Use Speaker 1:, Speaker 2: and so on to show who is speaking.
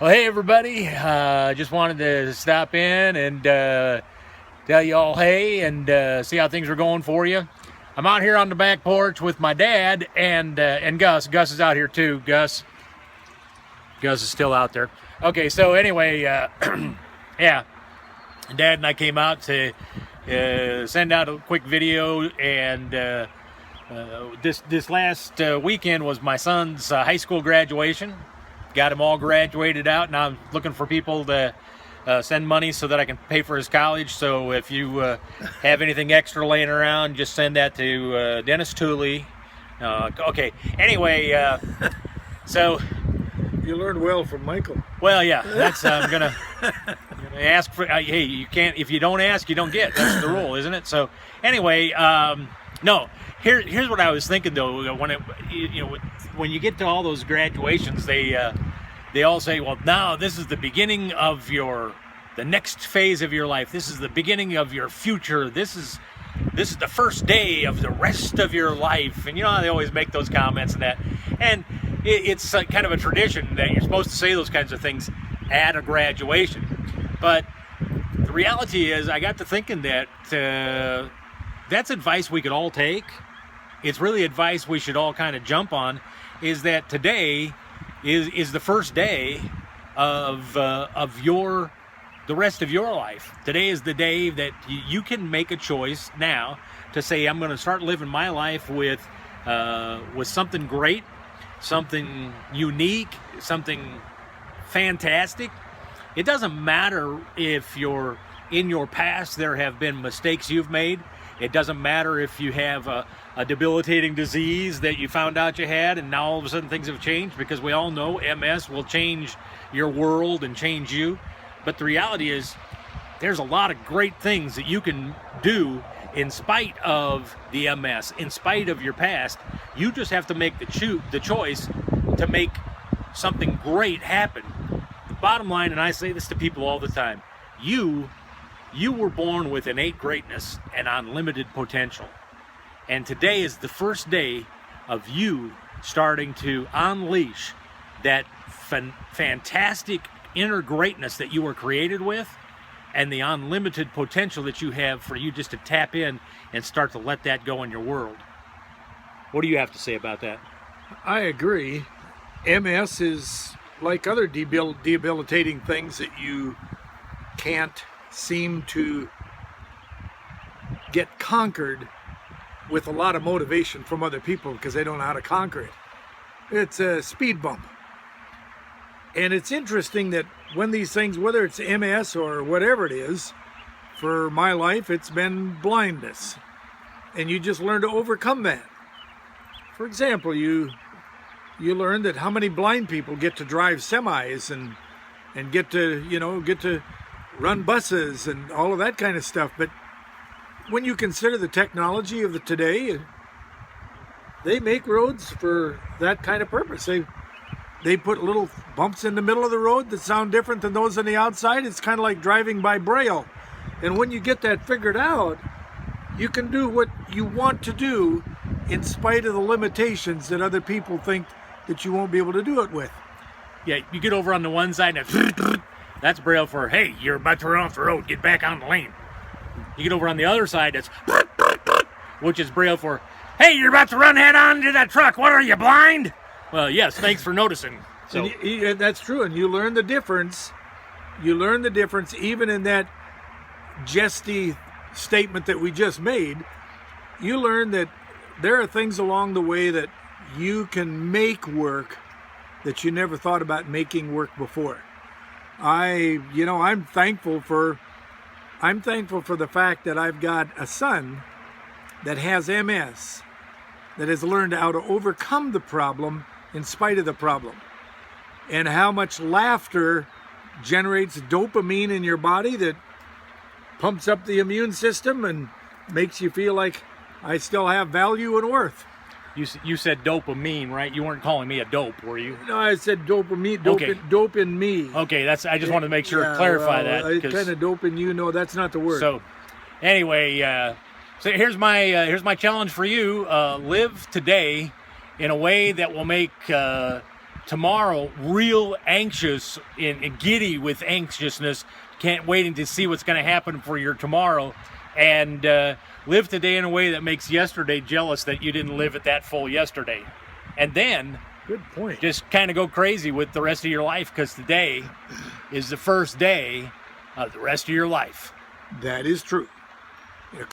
Speaker 1: Well, hey everybody, just wanted to stop in and tell you all hey and see how things are going for you. I'm out here on the back porch with my dad and Gus. Gus is out here too. Gus is still out there. Okay, so anyway, yeah, Dad and I came out to send out a quick video, and this last weekend was my son's high school graduation. Got him all graduated out. Now I'm looking for people to send money so that I can pay for his college. So if you have anything extra laying around, just send that to Dennis Tooley. Okay. Anyway, so
Speaker 2: You learned well from Michael.
Speaker 1: well, yeah, that's I'm gonna ask for. Hey, you can't if you don't ask, you don't get. That's the rule, isn't it? So anyway, no. Here's what I was thinking though. When you get to all those graduations, they all say, well, now this is the beginning of the next phase of your life. This is the beginning of your future. This is the first day of the rest of your life. And you know how they always make those comments and that. And it's kind of a tradition that you're supposed to say those kinds of things at a graduation. But the reality is, I got to thinking that that's advice we could all take. It's really advice we should all kind of jump on, is that today is the first day of the rest of your life. Today is the day that you can make a choice now to say, I'm going to start living my life with something great, something unique, something fantastic. It doesn't matter if in your past there have been mistakes you've made. It doesn't matter if you have a debilitating disease that you found out you had and now all of a sudden things have changed, because we all know MS will change your world and change you. But the reality is, there's a lot of great things that you can do in spite of the MS, in spite of your past. You just have to make the choice to make something great happen. The bottom line, and I say this to people all the time, you were born with innate greatness and unlimited potential. And today is the first day of you starting to unleash that fantastic inner greatness that you were created with, and the unlimited potential that you have for you just to tap in and start to let that go in your world. What do you have to say about that?
Speaker 2: I agree. MS is like other debilitating things that you can't seem to get conquered with a lot of motivation from other people because they don't know how to conquer it. It's a speed bump. And it's interesting that when these things, whether it's MS or whatever it is, for my life, it's been blindness. And you just learn to overcome that. For example, you learn that how many blind people get to drive semis and get to run buses and all of that kind of stuff. But when you consider the technology of today, they make roads for that kind of purpose. They put little bumps in the middle of the road that sound different than those on the outside. It's kind of like driving by Braille. And when you get that figured out, you can do what you want to do in spite of the limitations that other people think that you won't be able to do it with.
Speaker 1: Yeah, you get over on the one side and that's Braille for, hey, you're about to run off the road, get back on the lane. You get over on the other side, that's which is Braille for, hey, you're about to run head on into that truck, what are you, blind? Well, yes, thanks for noticing. So
Speaker 2: and that's true, and you learn the difference. You learn the difference even in that jesty statement that we just made. You learn that there are things along the way that you can make work that you never thought about making work before. I'm thankful for the fact that I've got a son that has MS, that has learned how to overcome the problem in spite of the problem, and how much laughter generates dopamine in your body that pumps up the immune system and makes you feel like I still have value and worth.
Speaker 1: You said dopamine, right? You weren't calling me a dope, were you?
Speaker 2: No, I said dopamine,
Speaker 1: Okay.
Speaker 2: dope in me.
Speaker 1: Okay, I just wanted to make sure, clarify that.
Speaker 2: I kind of dope in you. No, that's not the word.
Speaker 1: So, anyway, so here's my challenge for you. Live today in a way that will make tomorrow real anxious and giddy with anxiousness, can't waiting to see what's going to happen for your tomorrow, and live today in a way that makes yesterday jealous that you didn't live it that full yesterday. And then
Speaker 2: Good point.
Speaker 1: just kind of go crazy with the rest of your life, because today is the first day of the rest of your life.
Speaker 2: That is true.